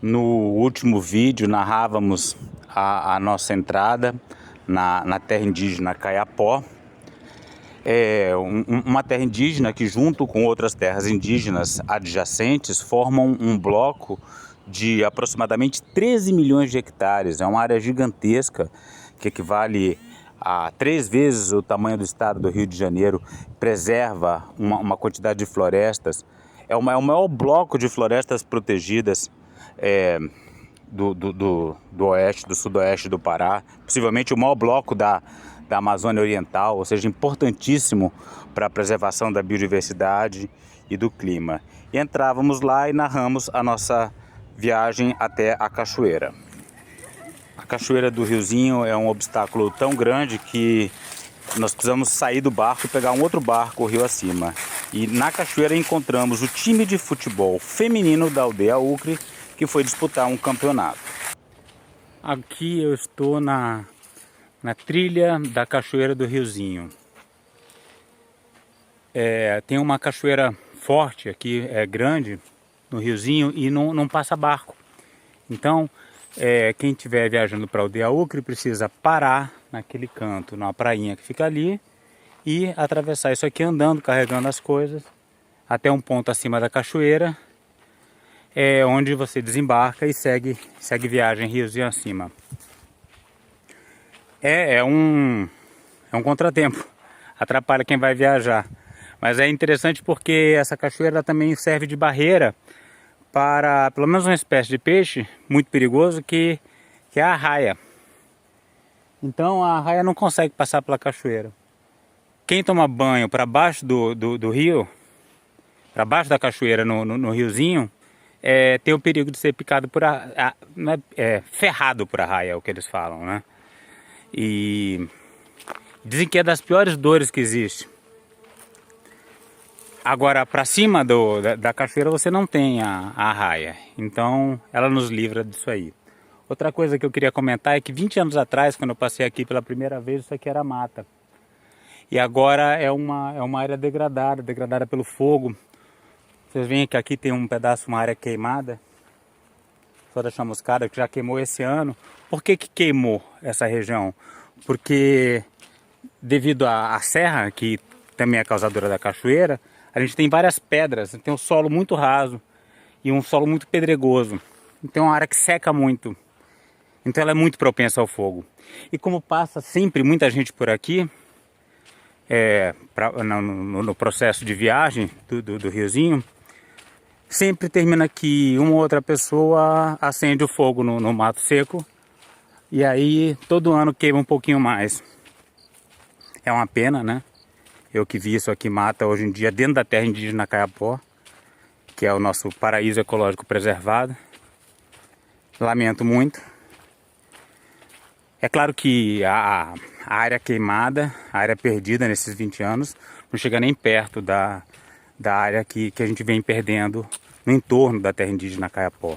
No último vídeo narrávamos a nossa entrada na terra indígena Kayapó. É uma terra indígena que, junto com outras terras indígenas adjacentes, formam um bloco de aproximadamente 13 milhões de hectares. É uma área gigantesca que equivale a 3 vezes o tamanho do estado do Rio de Janeiro. Preserva uma quantidade de florestas. É o maior bloco de florestas protegidas do oeste, do sudoeste do Pará. Possivelmente o maior bloco da Amazônia Oriental, ou seja, importantíssimo para a preservação da biodiversidade e do clima. E entrávamos lá e narramos a nossa viagem até a cachoeira. A cachoeira do Riozinho é um obstáculo tão grande que nós precisamos sair do barco e pegar um outro barco o rio acima. E na cachoeira encontramos o time de futebol feminino da aldeia Ucre, que foi disputar um campeonato. Aqui eu estou na trilha da cachoeira do Riozinho. Tem uma cachoeira forte aqui, grande, no Riozinho, e não passa barco. Então, quem estiver viajando para a aldeia Ucre precisa parar naquele canto, na prainha que fica ali, e atravessar isso aqui andando, carregando as coisas, até um ponto acima da cachoeira, onde você desembarca e segue viagem Riozinho acima. É um contratempo, atrapalha quem vai viajar. Mas é interessante porque essa cachoeira também serve de barreira para pelo menos uma espécie de peixe muito perigoso que é a arraia. Então a arraia não consegue passar pela cachoeira. Quem toma banho para baixo do rio, para baixo da cachoeira no Riozinho, tem o perigo de ser picado por ferrado por arraia, é o que eles falam, né? E dizem que é das piores dores que existe. Agora, para cima da cachoeira você não tem a arraia, então ela nos livra disso aí. Outra coisa que eu queria comentar é que 20 anos atrás, quando eu passei aqui pela primeira vez, isso aqui era mata. E agora é uma área degradada pelo fogo. Vocês veem que aqui tem um pedaço, uma área queimada, só da chamuscada, que já queimou esse ano. Por que queimou essa região? Porque devido à serra, que também é causadora da cachoeira, a gente tem várias pedras, tem um solo muito raso e um solo muito pedregoso. Então é uma área que seca muito. Então ela é muito propensa ao fogo. E como passa sempre muita gente por aqui, no processo de viagem do Riozinho, sempre termina que uma ou outra pessoa acende o fogo no mato seco. E aí todo ano queima um pouquinho mais. É uma pena, né? Eu que vi isso aqui mata hoje em dia dentro da terra indígena Kayapó, que é o nosso paraíso ecológico preservado. Lamento muito. É claro que a área queimada, a área perdida nesses 20 anos, não chega nem perto da área que a gente vem perdendo no entorno da terra indígena Kayapó.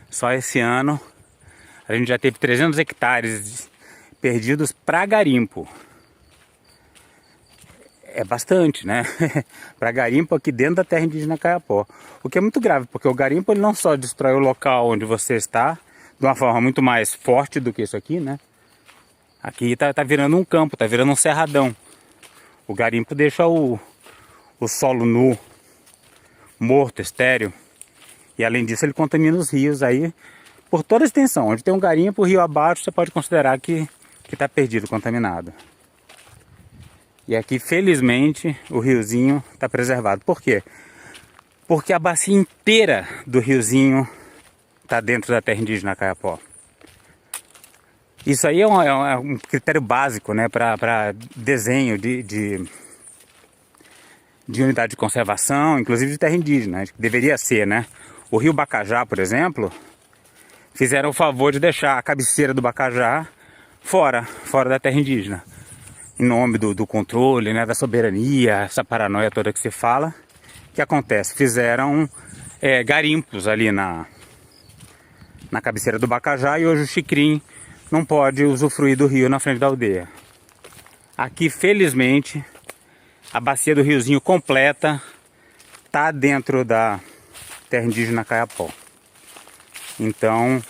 Só esse ano a gente já teve 300 hectares perdidos para garimpo. É bastante, né? Para garimpo aqui dentro da terra indígena Kayapó. O que é muito grave, porque o garimpo ele não só destrói o local onde você está, de uma forma muito mais forte do que isso aqui, né? Aqui tá virando um campo, tá virando um cerradão. O garimpo deixa o solo nu, morto, estéril. E além disso ele contamina os rios aí por toda a extensão. Onde tem um garimpo, o rio abaixo, você pode considerar que está perdido, contaminado. E aqui, felizmente, o Riozinho está preservado. Por quê? Porque a bacia inteira do Riozinho está dentro da terra indígena Kayapó. Isso aí é um critério básico, né, para desenho de unidade de conservação, inclusive de terra indígena. Deveria ser, né? O rio Bacajá, por exemplo, fizeram o favor de deixar a cabeceira do Bacajá fora da terra indígena. Em nome do controle, né, da soberania, essa paranoia toda que se fala. O que acontece? Fizeram garimpos ali na cabeceira do Bacajá e hoje o Xicrim não pode usufruir do rio na frente da aldeia. Aqui, felizmente, a bacia do riozinho completa tá dentro da terra indígena Kayapó. Então,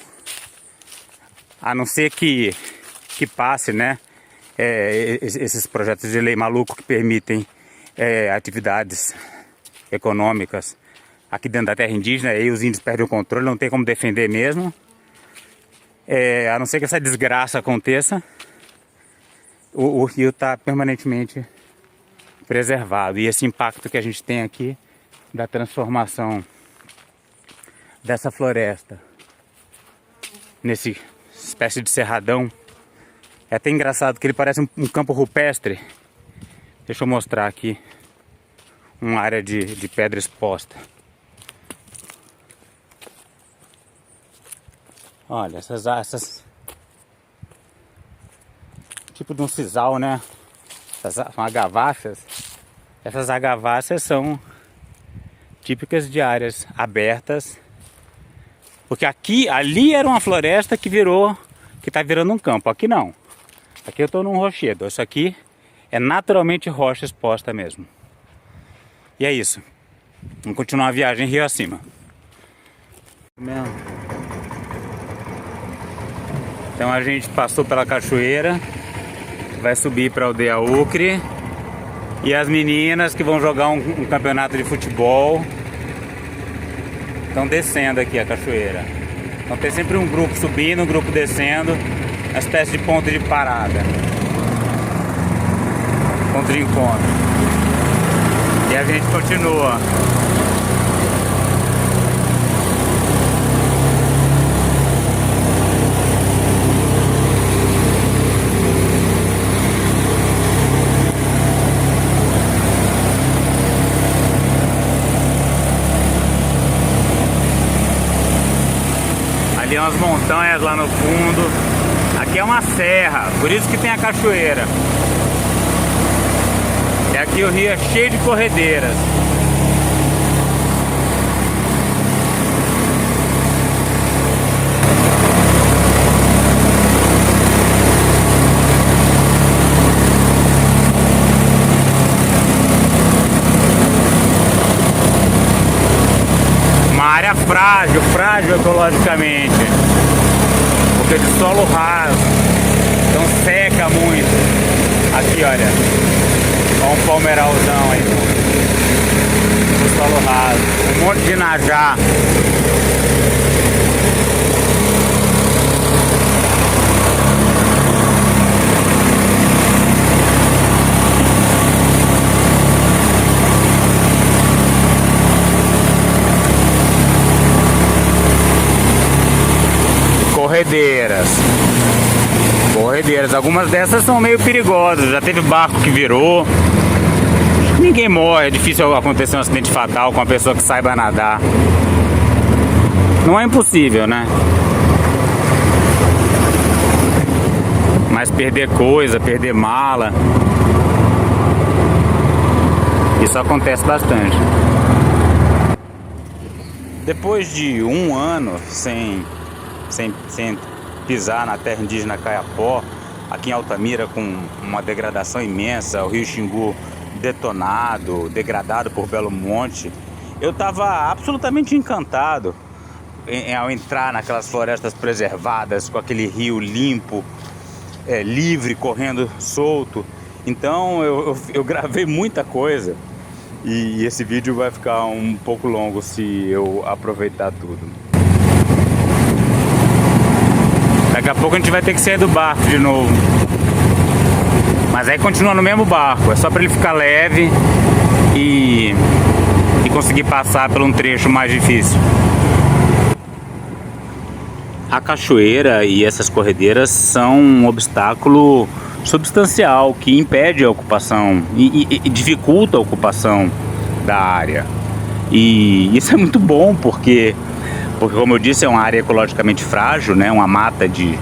a não ser que passe, né, esses projetos de lei maluco que permitem atividades econômicas aqui dentro da terra indígena, aí os índios perdem o controle, não tem como defender mesmo. A não ser que essa desgraça aconteça, o rio está permanentemente preservado. E esse impacto que a gente tem aqui da transformação dessa floresta nesse espécie de cerradão, é até engraçado que ele parece um campo rupestre. Deixa eu mostrar aqui uma área de pedra exposta. Olha, essas tipo de um sisal, né? São agaváceas. Essas agaváceas são típicas de áreas abertas, porque ali era uma floresta que tá virando um campo. Aqui não. Aqui eu estou num rochedo. Isso aqui é naturalmente rocha exposta mesmo. E é isso. Vamos continuar a viagem rio acima. Então a gente passou pela cachoeira, vai subir para a aldeia Ucre. E as meninas que vão jogar um campeonato de futebol estão descendo aqui a cachoeira. Então tem sempre um grupo subindo, um grupo descendo, uma espécie de ponto de parada, ponto de encontro. E a gente continua. Ali umas montanhas lá no fundo. Aqui é uma serra, por isso que tem a cachoeira. E aqui o rio é cheio de corredeiras. Uma área frágil ecologicamente, porque é de solo raso, então seca muito. Aqui, olha, olha um palmeiralzão aí, do solo raso, um monte de najá. Corredeiras, algumas dessas são meio perigosas, já teve barco que virou. Ninguém morre, é difícil acontecer um acidente fatal com uma pessoa que saiba nadar. Não é impossível, né? Mas perder coisa, perder mala, isso acontece bastante. Depois de um ano sem pisar na terra indígena Kayapó, aqui em Altamira, com uma degradação imensa, o rio Xingu detonado, degradado por Belo Monte, eu estava absolutamente encantado ao entrar naquelas florestas preservadas, com aquele rio limpo, livre, correndo solto. Então eu gravei muita coisa e esse vídeo vai ficar um pouco longo se eu aproveitar tudo. Daqui a pouco a gente vai ter que sair do barco de novo. Mas aí continua no mesmo barco. É só para ele ficar leve e conseguir passar por um trecho mais difícil. A cachoeira e essas corredeiras são um obstáculo substancial que impede a ocupação e dificulta a ocupação da área. E isso é muito bom porque como eu disse, é uma área ecologicamente frágil, né? Uma mata de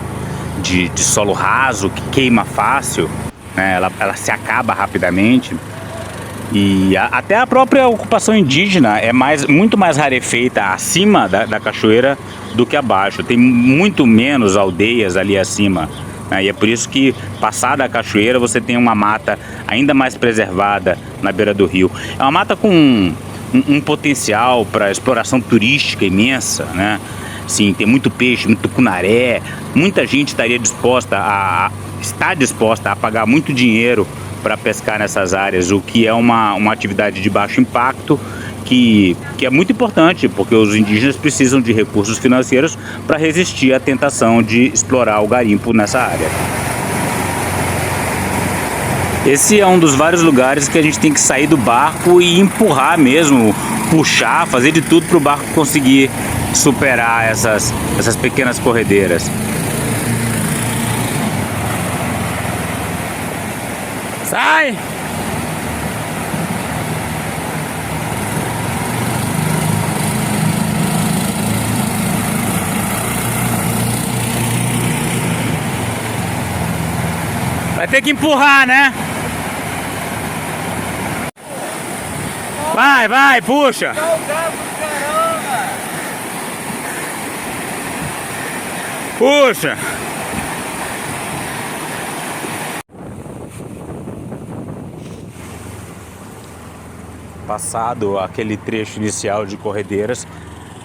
solo raso que queima fácil, né? Ela se acaba rapidamente. E até a própria ocupação indígena é muito mais rarefeita acima da cachoeira do que abaixo. Tem muito menos aldeias ali acima, né? E é por isso que, passada a cachoeira, você tem uma mata ainda mais preservada na beira do rio. É uma mata com um potencial para exploração turística imensa, né? Sim, tem muito peixe, muito tucunaré. Muita gente está disposta a pagar muito dinheiro para pescar nessas áreas, o que é uma atividade de baixo impacto, que é muito importante, porque os indígenas precisam de recursos financeiros para resistir à tentação de explorar o garimpo nessa área. Esse é um dos vários lugares que a gente tem que sair do barco e empurrar mesmo, puxar, fazer de tudo para o barco conseguir superar essas pequenas corredeiras. Sai! Vai ter que empurrar, né? Vai, puxa! Puxa! Passado aquele trecho inicial de corredeiras,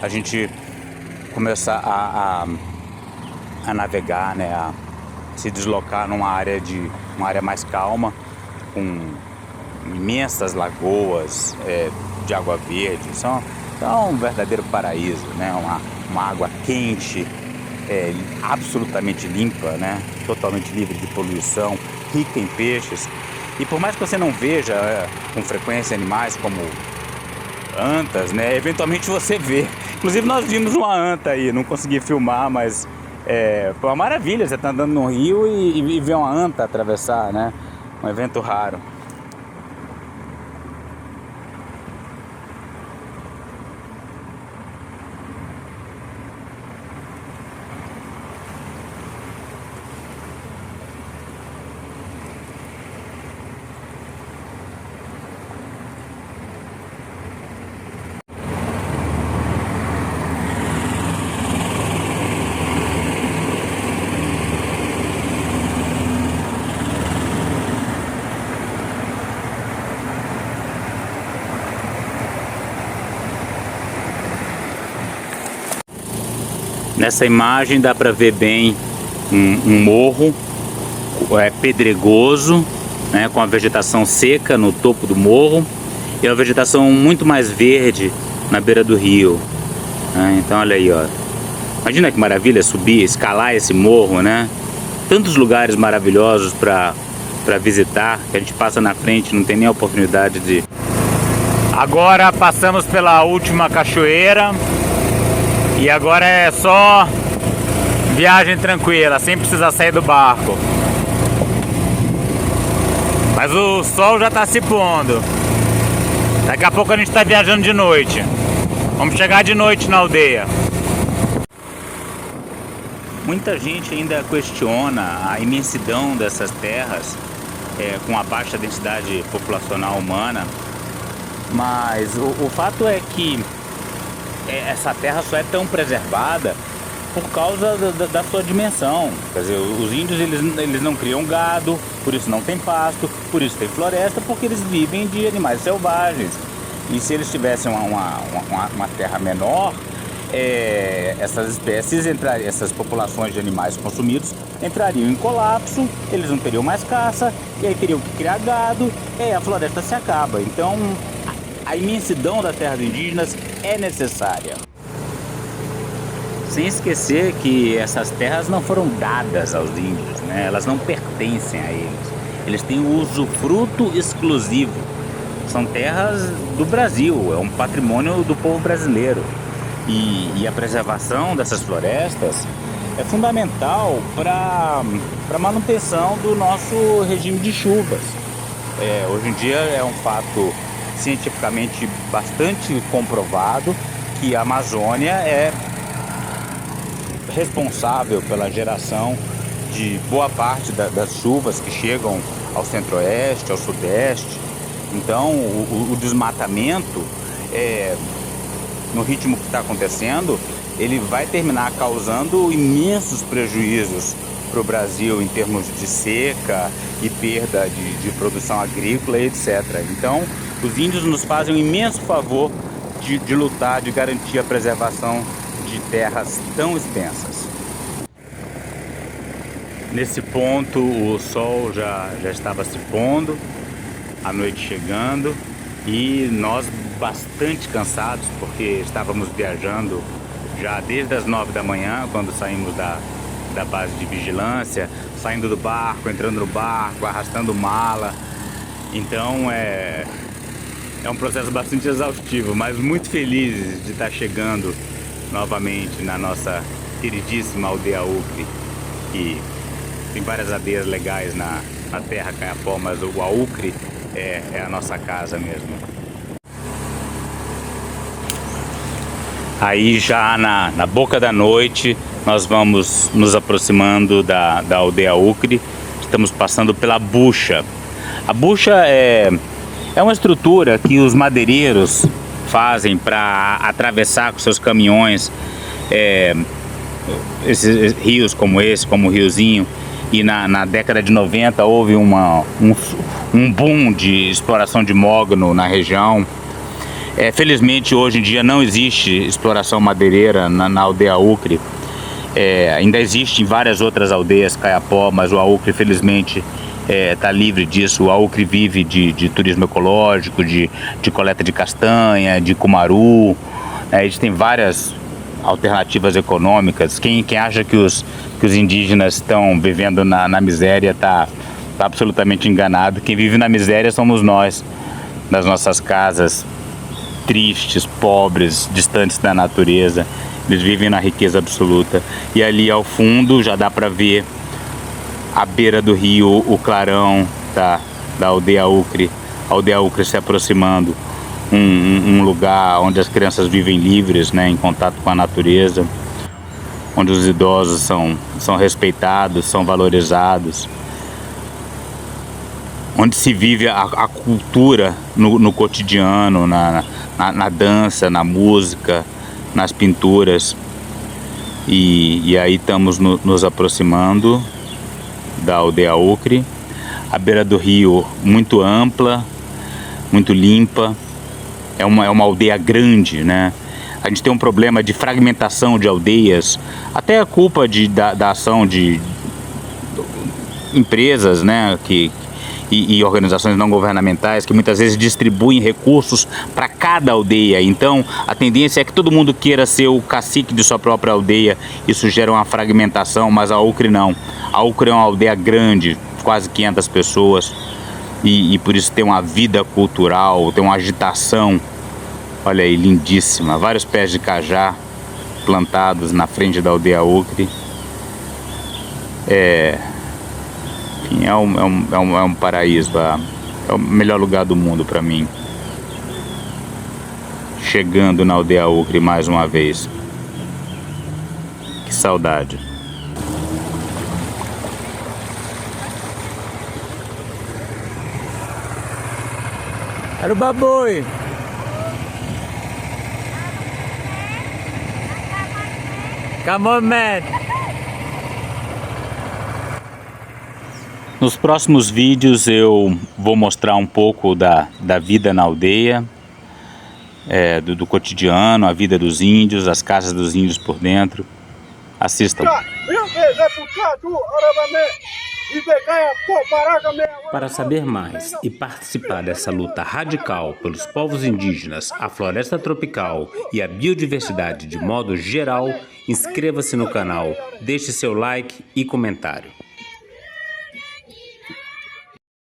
a gente começa a navegar, né? A se deslocar numa área mais calma, com imensas lagoas de água verde. São um verdadeiro paraíso, né? Uma água quente, absolutamente limpa, né? Totalmente livre de poluição, rica em peixes. E por mais que você não veja com frequência animais como antas, né? Eventualmente você vê. Inclusive nós vimos uma anta aí, não consegui filmar, mas foi uma maravilha. Você tá andando no rio e vê uma anta atravessar, né? Um evento raro. Nessa imagem dá para ver bem um morro pedregoso, né, com a vegetação seca no topo do morro e a vegetação muito mais verde na beira do rio, né? Então olha aí, ó. Imagina que maravilha subir, escalar esse morro, né? Tantos lugares maravilhosos para visitar, que a gente passa na frente, não tem nem a oportunidade de... Agora passamos pela última cachoeira. E agora é só viagem tranquila, sem precisar sair do barco. Mas o sol já está se pondo. Daqui a pouco a gente está viajando de noite. Vamos chegar de noite na aldeia. Muita gente ainda questiona a imensidão dessas terras com a baixa densidade populacional humana. Mas o fato é que essa terra só é tão preservada por causa da sua dimensão. Quer dizer, os índios eles não criam gado, por isso não tem pasto, por isso tem floresta, porque eles vivem de animais selvagens. E se eles tivessem uma terra menor, essas espécies essas populações de animais consumidos entrariam em colapso, eles não teriam mais caça, e aí teriam que criar gado, e aí a floresta se acaba. Então a imensidão das terras indígenas é necessária. Sem esquecer que essas terras não foram dadas aos índios, né? Elas não pertencem a eles. Eles têm um usufruto exclusivo. São terras do Brasil, é um patrimônio do povo brasileiro. E a preservação dessas florestas é fundamental para a manutenção do nosso regime de chuvas. Hoje em dia é um fato cientificamente bastante comprovado que a Amazônia é responsável pela geração de boa parte das chuvas que chegam ao centro-oeste, ao sudeste. Então o desmatamento, no ritmo que está acontecendo, ele vai terminar causando imensos prejuízos para o Brasil em termos de seca, e perda de produção agrícola, etc. Então, os índios nos fazem um imenso favor de lutar, de garantir a preservação de terras tão extensas. Nesse ponto o sol já estava se pondo, a noite chegando e nós bastante cansados porque estávamos viajando já desde as 9 da manhã, quando saímos da base de vigilância, saindo do barco, entrando no barco, arrastando mala. Então é um processo bastante exaustivo, mas muito felizes de estar chegando novamente na nossa queridíssima aldeia Ucre, que tem várias aldeias legais na terra Caiapó, mas o Ucre é a nossa casa mesmo. Aí já na boca da noite nós vamos nos aproximando da aldeia Ucre. Estamos passando pela bucha. A bucha é uma estrutura que os madeireiros fazem para atravessar com seus caminhões esses rios como esse, como o Riozinho. E na década de 90 houve um boom de exploração de mogno na região. Felizmente hoje em dia não existe exploração madeireira na aldeia Ucre. Ainda existe em várias outras aldeias Caiapó, mas o Ucre felizmente está livre disso. O Ucre vive de turismo ecológico, de coleta de castanha, de cumaru. A gente tem várias alternativas econômicas. Quem acha que os indígenas estão vivendo na miséria está absolutamente enganado. Quem vive na miséria somos nós, nas nossas casas tristes, pobres, distantes da natureza. Eles vivem na riqueza absoluta. E ali ao fundo já dá para ver à beira do rio o clarão da aldeia Ucre. A aldeia Ucre se aproximando. Um lugar onde as crianças vivem livres, né, em contato com a natureza, onde os idosos são respeitados, são valorizados, onde se vive a cultura no cotidiano, na dança, na música, nas pinturas. E aí estamos nos aproximando da aldeia Ucre, à beira do rio, muito ampla, muito limpa. É uma aldeia grande, né? A gente tem um problema de fragmentação de aldeias, até a culpa da ação de empresas, né, e organizações não governamentais que muitas vezes distribuem recursos para cada aldeia. Então a tendência é que todo mundo queira ser o cacique de sua própria aldeia. Isso gera uma fragmentação, mas a Ucre não. A Ucre é uma aldeia grande, quase 500 pessoas, e por isso tem uma vida cultural, tem uma agitação. Olha aí, lindíssima. Vários pés de cajá plantados na frente da aldeia Ucre. Enfim, é um paraíso. É o melhor lugar do mundo para mim. Chegando na aldeia Ucre mais uma vez. Que saudade. Era o baboi. Come on, man. Nos próximos vídeos eu vou mostrar um pouco da vida na aldeia, do cotidiano, a vida dos índios, as casas dos índios por dentro. Assistam. Para saber mais e participar dessa luta radical pelos povos indígenas, a floresta tropical e a biodiversidade de modo geral, inscreva-se no canal, deixe seu like e comentário.